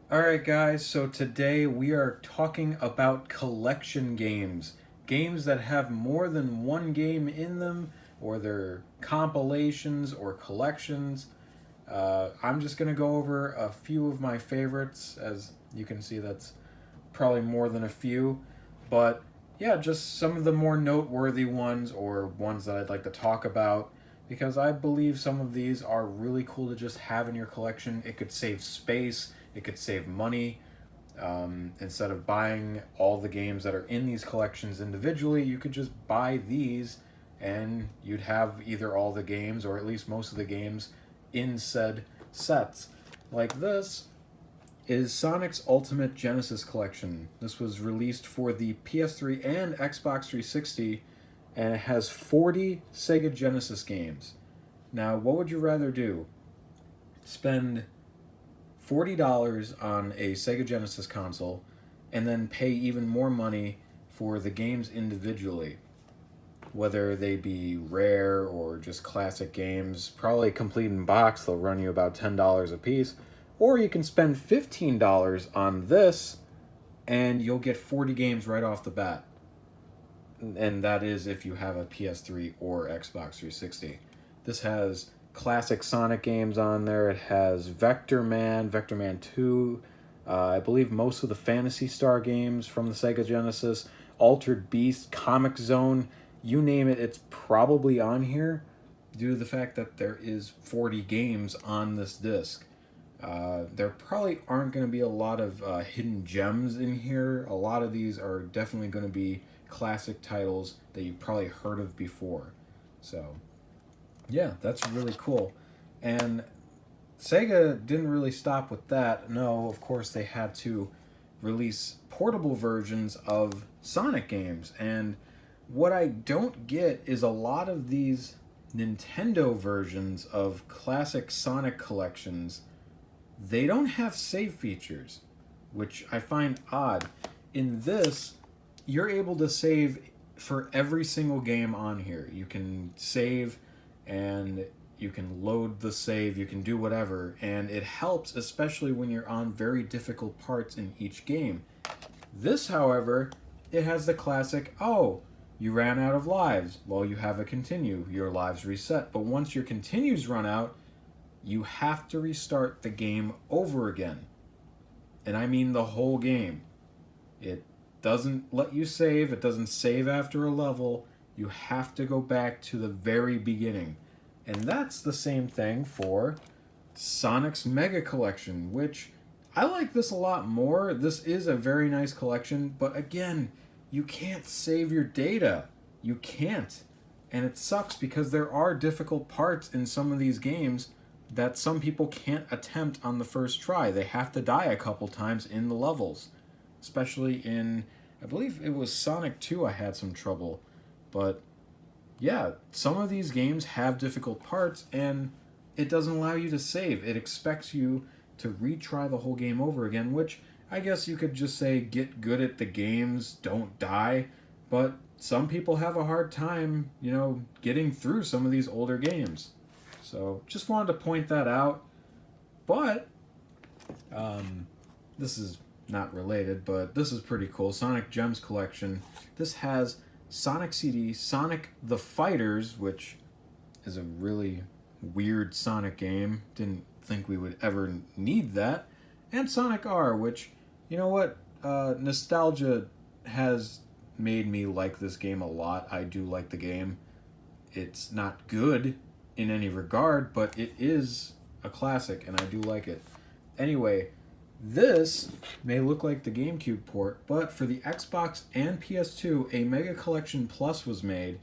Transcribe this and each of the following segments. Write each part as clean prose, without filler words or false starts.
Alright, guys, so today we are talking about collection games. Games that have more than one game in them, or they're compilations or collections. I'm just going to go over a few of my favorites. As you can see, that's probably more than a few. But yeah, just some of the more noteworthy ones or ones that I'd like to talk about because I believe some of these are really cool to just have in your collection. It could save space, it could save money. Instead of buying all the games that are in these collections individually, you could just buy these and you'd have either all the games or at least most of the games in said sets. Like this is Sonic's Ultimate Genesis Collection. This was released for the PS3 and Xbox 360, and it has 40 Sega Genesis games. Now, what would you rather do? Spend $40 on a Sega Genesis console and then pay even more money for the games individually, whether they be rare or just classic games. Probably complete in box, they'll run you about $10 a piece. Or you can spend $15 on this and you'll get 40 games right off the bat. And that is if you have a PS3 or Xbox 360. This has classic Sonic games on there. It has Vector Man, Vector Man 2, I believe most of the Phantasy Star games from the Sega Genesis, Altered Beast, Comic Zone, you name it, it's probably on here due to the fact that there is 40 games on this disc. There probably aren't going to be a lot of hidden gems in here. A lot of these are definitely going to be classic titles that you've probably heard of before. So, yeah, that's really cool. And Sega didn't really stop with that. No, of course, they had to release portable versions of Sonic games. And what I don't get is a lot of these Nintendo versions of classic Sonic collections, they don't have save features, which I find odd. In this, you're able to save for every single game on here. You can save and you can load the save, you can do whatever, and it helps especially when you're on very difficult parts in each game. This, however, it has the classic, oh, you ran out of lives. Well, you have a continue, your lives reset. But once your continues run out, you have to restart the game over again. And I mean the whole game. It doesn't let you save, it doesn't save after a level. You have to go back to the very beginning. And that's the same thing for Sonic's Mega Collection, which I like this a lot more. This is a very nice collection, but again, you can't save your data. You can't. And it sucks because there are difficult parts in some of these games that some people can't attempt on the first try. They have to die a couple times in the levels. Especially in, I believe it was Sonic 2 I had some trouble. But yeah, some of these games have difficult parts and it doesn't allow you to save. It expects you to retry the whole game over again, which I guess you could just say get good at the games, don't die. But some people have a hard time, getting through some of these older games. So just wanted to point that out. But this is not related, but this is pretty cool. Sonic Gems Collection. This has Sonic CD, Sonic the Fighters, which is a really weird Sonic game. Didn't think we would ever need that. And Sonic R, which, you know what? Nostalgia has made me like this game a lot. I do like the game. It's not good in any regard, but it is a classic, and I do like it. Anyway, this may look like the GameCube port, but for the Xbox and PS2, a Mega Collection Plus was made,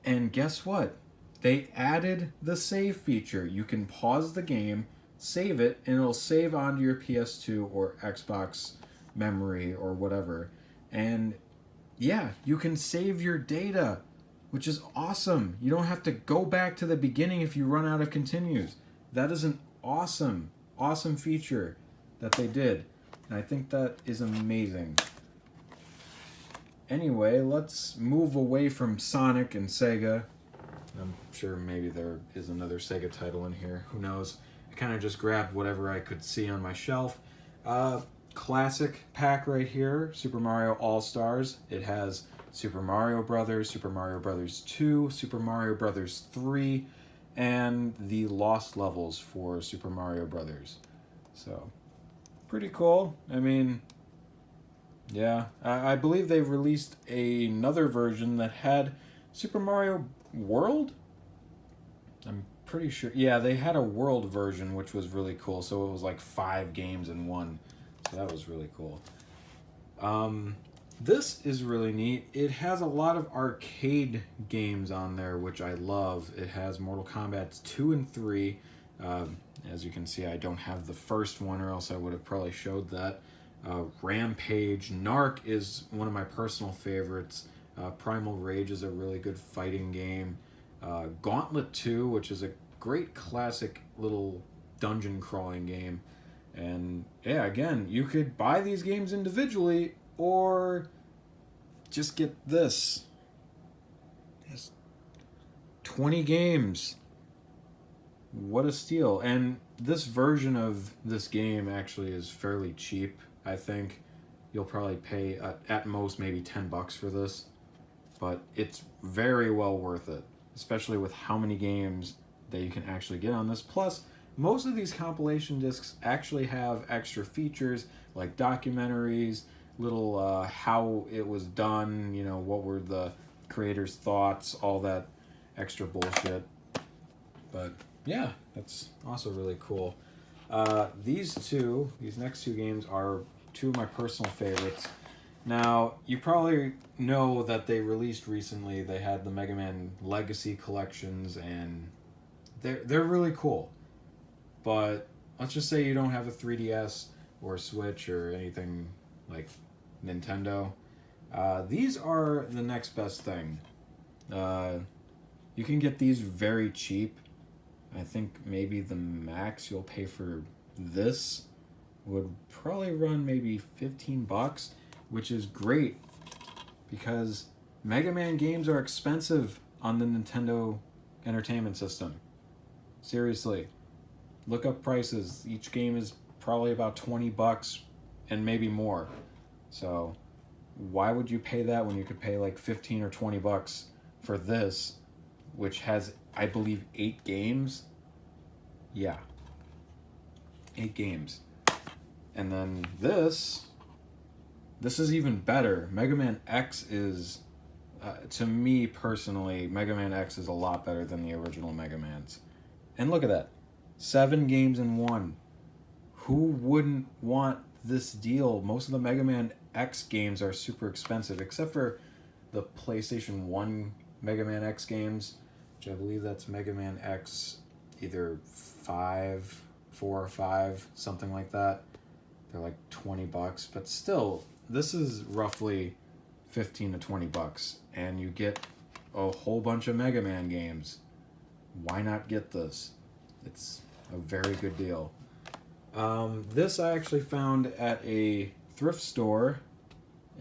and guess what? They added the save feature. You can pause the game, save it, and it'll save onto your PS2 or Xbox memory or whatever. And yeah, you can save your data, which is awesome. You don't have to go back to the beginning if you run out of continues. That is an awesome, awesome feature that they did. And I think that is amazing. Anyway, let's move away from Sonic and Sega. I'm sure maybe there is another Sega title in here. Who knows? I kind of just grabbed whatever I could see on my shelf. Classic pack right here, Super Mario All-Stars. It has Super Mario Brothers, Super Mario Brothers 2, Super Mario Brothers 3, and the Lost Levels for Super Mario Brothers. So, pretty cool. I mean, yeah. I believe they released another version that had Super Mario World? I'm pretty sure. Yeah, they had a world version, which was really cool. So it was like 5 games in one. So that was really cool. This is really neat. It has a lot of arcade games on there, which I love. It has Mortal Kombat 2 and 3. As you can see, I don't have the first one, or else I would have probably showed that. Rampage. Narc is one of my personal favorites. Primal Rage is a really good fighting game. Gauntlet 2, which is a great classic little dungeon crawling game. And yeah, again, you could buy these games individually or just get this. It's 20 games. What a steal. And this version of this game actually is fairly cheap, I think. You'll probably pay at most maybe $10 for this, but it's very well worth it, especially with how many games that you can actually get on this. Plus, most of these compilation discs actually have extra features like documentaries, little how it was done, you know, what were the creators' thoughts, all that extra bullshit. But yeah, that's also really cool. These next two games are two of my personal favorites. Now, you probably know that they released recently. They had the Mega Man Legacy collections, and they're really cool. But let's just say you don't have a 3DS or a Switch or anything like Nintendo. These are the next best thing. You can get these very cheap. I think maybe the max you'll pay for this would probably run maybe $15, which is great because Mega Man games are expensive on the Nintendo Entertainment System. Seriously. Look up prices. Each game is probably about $20 and maybe more. So why would you pay that when you could pay like $15 or $20 for this, which has, I believe, 8 games? Yeah. 8 games. And then this is even better. Mega Man X is, to me personally, Mega Man X is a lot better than the original Mega Mans. And look at that. 7 games in one. Who wouldn't want this deal? Most of the Mega Man X games are super expensive, except for the PlayStation 1 Mega Man X games, which I believe that's Mega Man X either 4 or 5, something like that. They're like $20, but still, this is roughly $15 to $20, and you get a whole bunch of Mega Man games. Why not get this? It's a very good deal. This I actually found at a thrift store,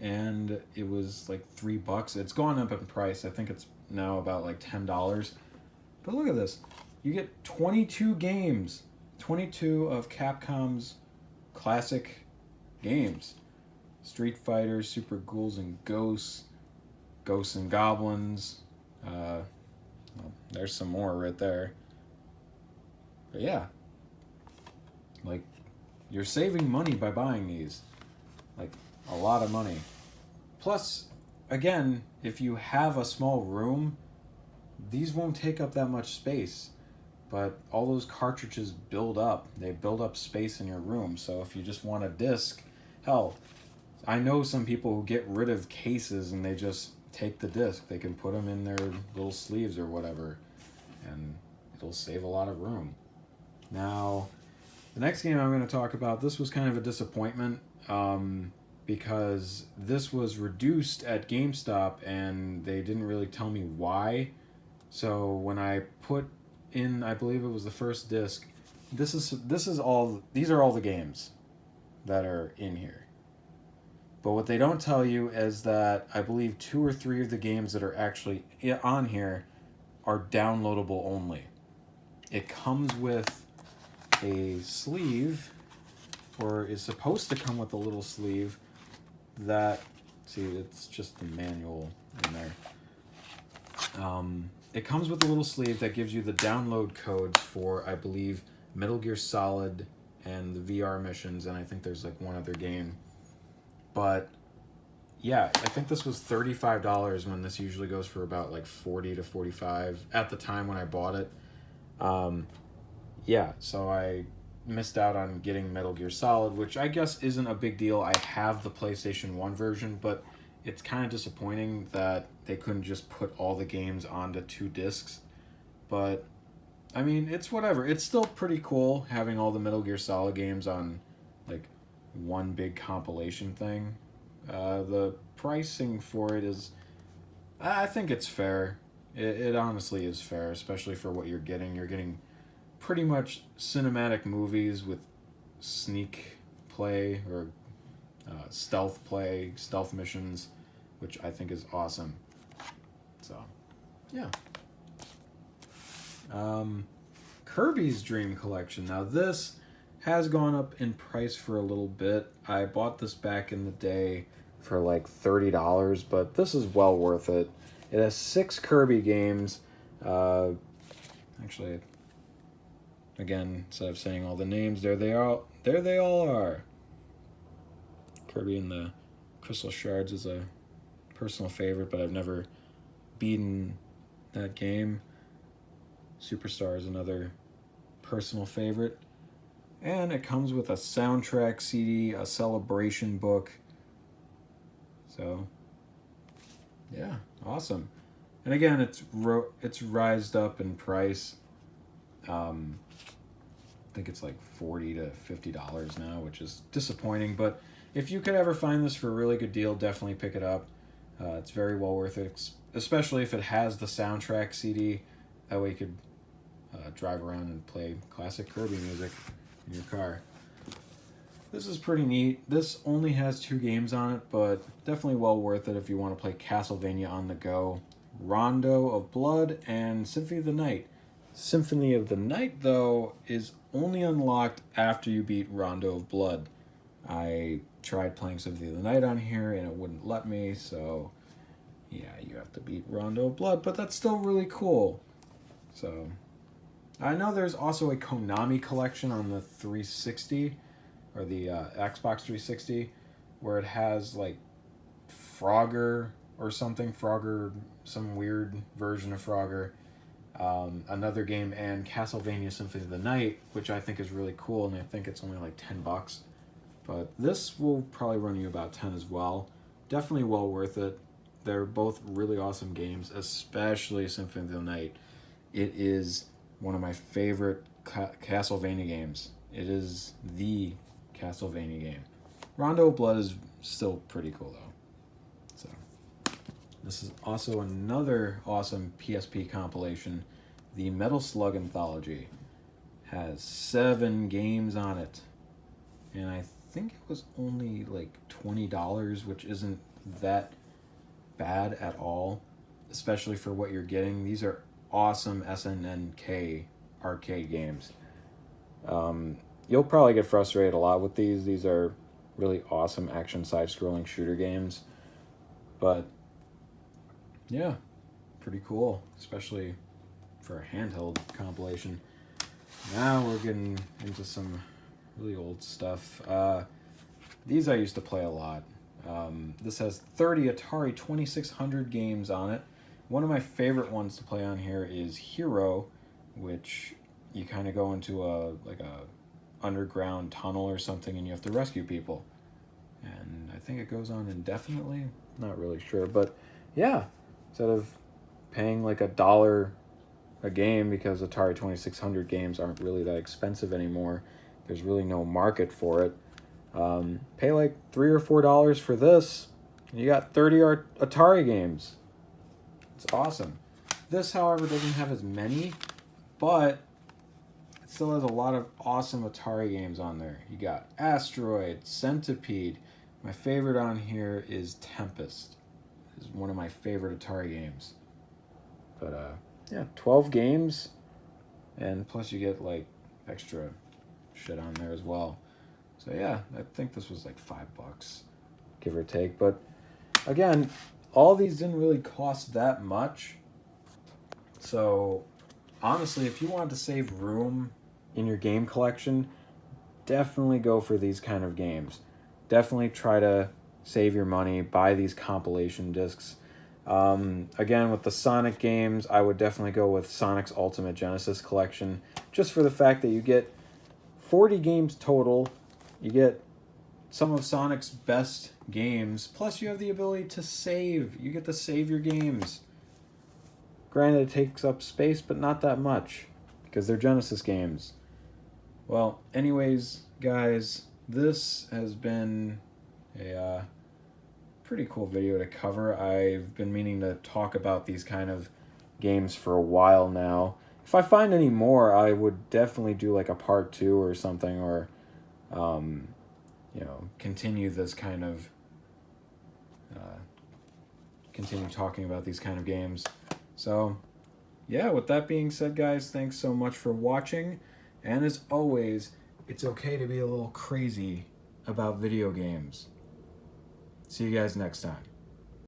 and it was like $3. It's gone up in price. I think it's now about like $10. But look at this. You get 22 games. 22 of Capcom's classic games. Street Fighter, Super Ghouls and Ghosts, Ghosts and Goblins. Well, there's some more right there. But yeah, like, you're saving money by buying these. Like, a lot of money. Plus, again, if you have a small room, these won't take up that much space. But all those cartridges build up. They build up space in your room. So if you just want a disc, hell, I know some people who get rid of cases and they just take the disc. They can put them in their little sleeves or whatever, and it'll save a lot of room. Now, the next game I'm going to talk about, this was kind of a disappointment because this was reduced at GameStop and they didn't really tell me why. So when I put in, I believe it was the first disc, these are all the games that are in here. But what they don't tell you is that I believe 2 or 3 of the games that are actually on here are downloadable only. It comes with a sleeve or is supposed to come with a little sleeve that, see, it's just the manual in there. It comes with a little sleeve that gives you the download codes for, I believe, Metal Gear Solid and the VR missions, and I think there's like one other game. But yeah, I think this was $35 when this usually goes for about like 40 to 45 at the time when I bought it. Yeah, so I missed out on getting Metal Gear Solid, which I guess isn't a big deal. I have the PlayStation 1 version, but it's kind of disappointing that they couldn't just put all the games onto 2 discs. But, I mean, it's whatever. It's still pretty cool having all the Metal Gear Solid games on, like, one big compilation thing. The pricing for it is, I think it's fair. It honestly is fair, especially for what you're getting. You're getting pretty much cinematic movies with sneak play or stealth missions, which I think is awesome. So, yeah. Kirby's Dream Collection. Now this has gone up in price for a little bit. I bought this back in the day for like $30, but this is well worth it. It has 6 Kirby games. Actually, again, instead of saying all the names, there they all are. Kirby and the Crystal Shards is a personal favorite, but I've never beaten that game. Superstar is another personal favorite. And it comes with a soundtrack CD, a celebration book. So, yeah, awesome. And again, it's rised up in price. I think it's like $40 to $50 now, which is disappointing. But if you could ever find this for a really good deal, definitely pick it up. It's very well worth it, especially if it has the soundtrack CD. That way you could drive around and play classic Kirby music in your car. This is pretty neat. This only has 2 games on it, but definitely well worth it if you want to play Castlevania on the go. Rondo of Blood and Symphony of the Night. Symphony of the Night, though, is only unlocked after you beat Rondo of Blood. I tried playing Symphony of the Night on here and it wouldn't let me, so yeah, you have to beat Rondo of Blood, but that's still really cool. So, I know there's also a Konami collection on the 360, or the Xbox 360, where it has like Frogger or something, some weird version of Frogger, another game, and Castlevania Symphony of the Night, which I think is really cool, and I think it's only like $10. But this will probably run you about 10 as well. Definitely well worth it. They're both really awesome games, especially Symphony of the Night. It is one of my favorite Castlevania games. It is the Castlevania game. Rondo of Blood is still pretty cool, though. So, this is also another awesome PSP compilation. The Metal Slug Anthology has 7 games on it. And I think it was only like $20, which isn't that bad at all, especially for what you're getting. These are awesome SNNK arcade games. You'll probably get frustrated a lot with these. These are really awesome action side-scrolling shooter games. But, yeah, pretty cool, especially for a handheld compilation. Now we're getting into some really old stuff. These I used to play a lot. This has 30 Atari 2600 games on it. One of my favorite ones to play on here is Hero, which you kind of go into a underground tunnel or something and you have to rescue people. And I think it goes on indefinitely. Not really sure, but yeah, instead of paying like $1 a game, because Atari 2600 games aren't really that expensive anymore, there's really no market for it. Pay like $3 or $4 for this, and you got 30 Atari games. It's awesome. This, however, doesn't have as many, but it still has a lot of awesome Atari games on there. You got Asteroid, Centipede. My favorite on here is Tempest. This is one of my favorite Atari games. But yeah, 12 games, and plus you get like extra shit on there as well. So yeah, I think this was like $5, give or take. But again, all these didn't really cost that much. So honestly, if you want to save room in your game collection, definitely go for these kind of games. Definitely try to save your money, buy these compilation discs. Again, with the Sonic games, I would definitely go with Sonic's Ultimate Genesis Collection, just for the fact that you get 40 games total. You get some of Sonic's best games, plus you have the ability to save. You get to save your games. Granted, it takes up space, but not that much, because they're Genesis games. Well, anyways, guys, this has been a pretty cool video to cover. I've been meaning to talk about these kind of games for a while now. If I find any more, I would definitely do like a part 2 or something, or continue this kind of continue talking about these kind of games. So yeah, with that being said, guys, thanks so much for watching. And as always, it's okay to be a little crazy about video games. See you guys next time.